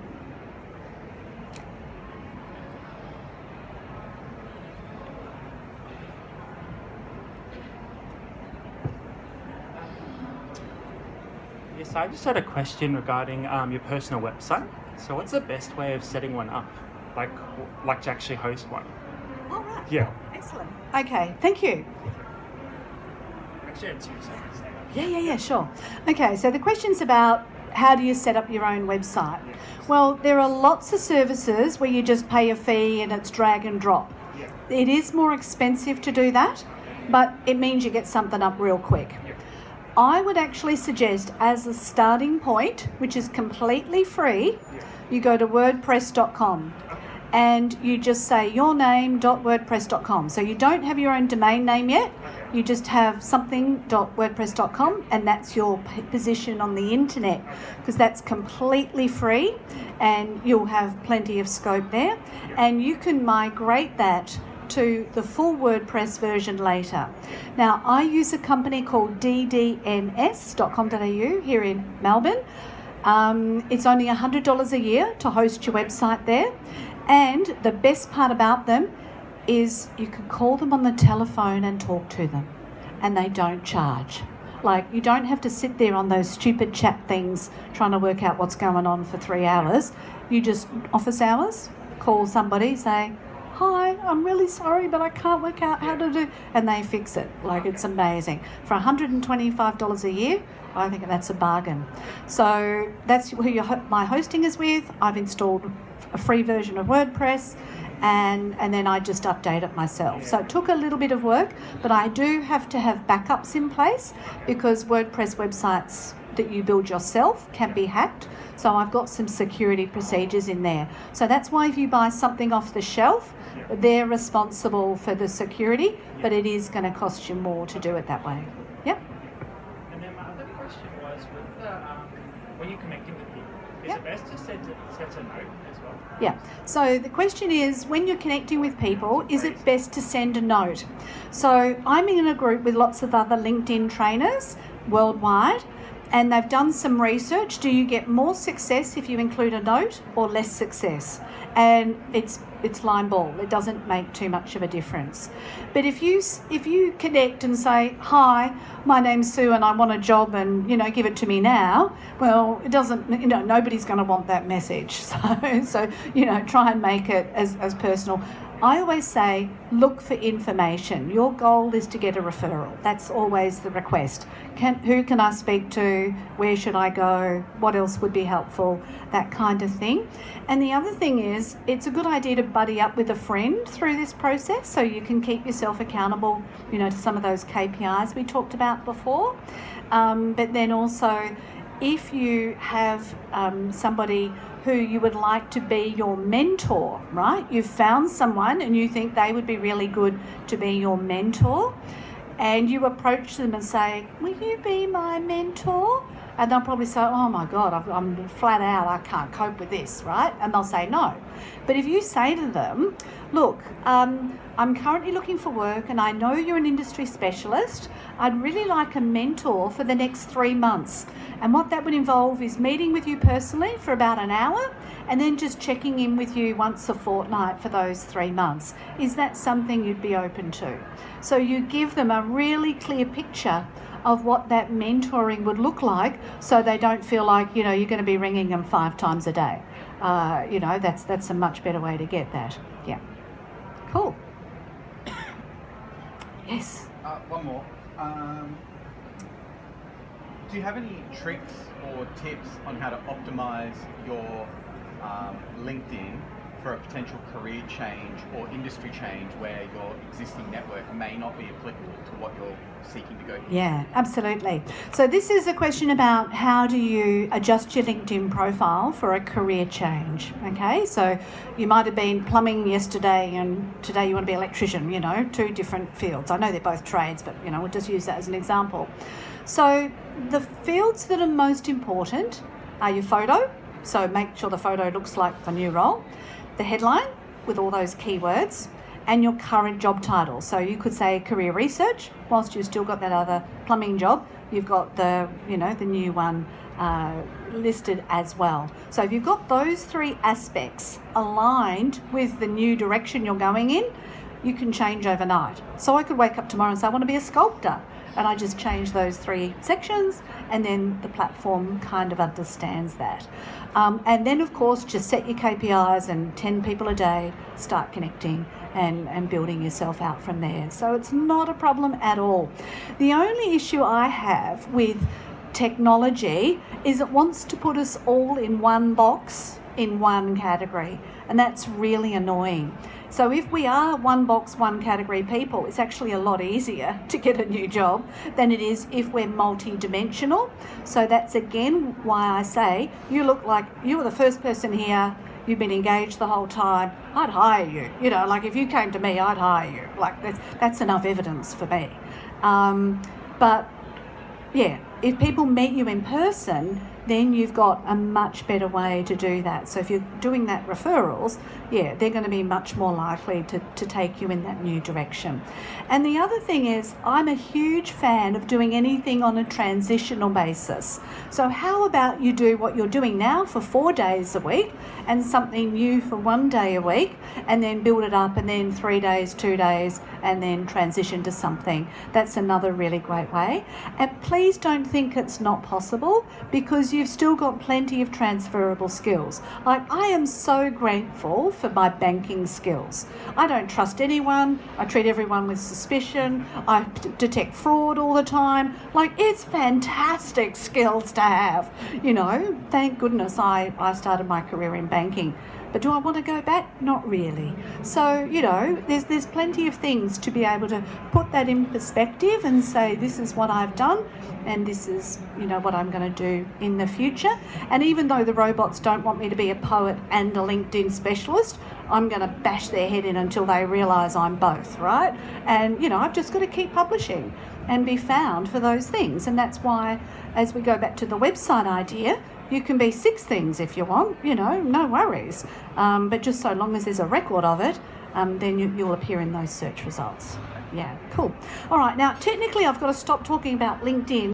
Yes, I just had a question regarding your personal website. So what's the best way of setting one up? Like to actually host one? All right. Yeah. Excellent. Okay, thank you. Actually, I had 2 seconds. Yeah, sure. Okay, so the question's about how do you set up your own website? Well, there are lots of services where you just pay a fee and it's drag and drop. Yeah. It is more expensive to do that, but it means you get something up real quick. Yeah. I would actually suggest as a starting point, which is completely free, you go to wordpress.com and you just say your name.wordpress.com. So you don't have your own domain name yet, you just have something.wordpress.com and that's your position on the internet because that's completely free and you'll have plenty of scope there and you can migrate that to the full WordPress version later. Now, I use a company called ddns.com.au here in Melbourne. It's only $100 a year to host your website there. And the best part about them is you can call them on the telephone and talk to them and they don't charge. Like, you don't have to sit there on those stupid chat things trying to work out what's going on for 3 hours. You just, office hours, call somebody, say, hi, I'm really sorry, but I can't work out how to do, and they fix it. Like, it's amazing. For $125 a year, I think that's a bargain. So that's who my hosting is with. I've installed a free version of WordPress, and then I just update it myself. So it took a little bit of work, but I do have to have backups in place because WordPress websites that you build yourself can be hacked. So I've got some security procedures in there. So that's why if you buy something off the shelf, they're responsible for the security, but it is going to cost you more to do it that way. Yep. And then my other question was with the, when you're connecting with people, is it best to set a note as well? Yeah. So the question is, when you're connecting with people, is it best to send a note? So I'm in a group with lots of other LinkedIn trainers worldwide, and they've done some research. Do you get more success if you include a note or less success? And it's line ball. It doesn't make too much of a difference. But if you connect and say, hi, my name's Sue and I want a job and, give it to me now, well, it doesn't, nobody's going to want that message. So try and make it as personal. I always say, look for information. Your goal is to get a referral. That's always the request. Who can I speak to? Where should I go? What else would be helpful? That kind of thing. And the other thing is, it's a good idea to buddy up with a friend through this process so you can keep yourself accountable, to some of those KPIs we talked about before. But then also, if you have somebody who you would like to be your mentor, right? You've found someone and you think they would be really good to be your mentor, and you approach them and say, will you be my mentor? And they'll probably say, oh my God, I'm flat out, I can't cope with this, right? And they'll say no. But if you say to them, look, I'm currently looking for work and I know you're an industry specialist. I'd really like a mentor for the next 3 months. And what that would involve is meeting with you personally for about an hour and then just checking in with you once a fortnight for those 3 months. Is that something you'd be open to? So you give them a really clear picture of what that mentoring would look like, so they don't feel like, you're going to be ringing them 5 times a day. That's a much better way to get that. Yeah. Cool. Yes. One more. Do you have any tricks or tips on how to optimize your LinkedIn for a potential career change or industry change where your existing network may not be applicable to what you're seeking to go into? Yeah, absolutely. So this is a question about how do you adjust your LinkedIn profile for a career change, okay? So you might have been plumbing yesterday and today you want to be an electrician, 2 different fields. I know they're both trades, but, we'll just use that as an example. So the fields that are most important are your photo. So make sure the photo looks like the new role, the headline with all those keywords, and your current job title. So you could say career research, whilst you've still got that other plumbing job, you've got the new one listed as well. So if you've got those 3 aspects aligned with the new direction you're going in, you can change overnight. So I could wake up tomorrow and say, I want to be a sculptor. And I just change those 3 sections, and then the platform kind of understands that. And then, of course, just set your KPIs and 10 people a day, start connecting and building yourself out from there. So it's not a problem at all. The only issue I have with technology is it wants to put us all in one box, in one category, and that's really annoying. So if we are one box, one category people, it's actually a lot easier to get a new job than it is if we're multi-dimensional. So that's again why I say, you look like you were the first person here, you've been engaged the whole time, I'd hire you. Like if you came to me, I'd hire you. Like that's enough evidence for me. But yeah, if people meet you in person, then you've got a much better way to do that. So if you're doing that referrals, yeah, they're going to be much more likely to take you in that new direction. And the other thing is, I'm a huge fan of doing anything on a transitional basis. So how about you do what you're doing now for 4 days a week and something new for 1 day a week, and then build it up, and then 3 days, 2 days, and then transition to something. That's another really great way. And please don't think it's not possible, because you've still got plenty of transferable skills. Like, I am so grateful for my banking skills. I don't trust anyone. I treat everyone with suspicion. I detect fraud all the time. Like, it's fantastic skills to have. Thank goodness I started my career in banking. But do I want to go back? Not really. So, there's plenty of things to be able to put that in perspective and say, this is what I've done and this is, what I'm going to do in the future. And even though the robots don't want me to be a poet and a LinkedIn specialist, I'm going to bash their head in until they realise I'm both, right? And, I've just got to keep publishing and be found for those things. And that's why, as we go back to the website idea, you can be 6 things if you want, no worries. But just so long as there's a record of it, then you'll appear in those search results. Yeah, cool. All right, now technically I've got to stop talking about LinkedIn.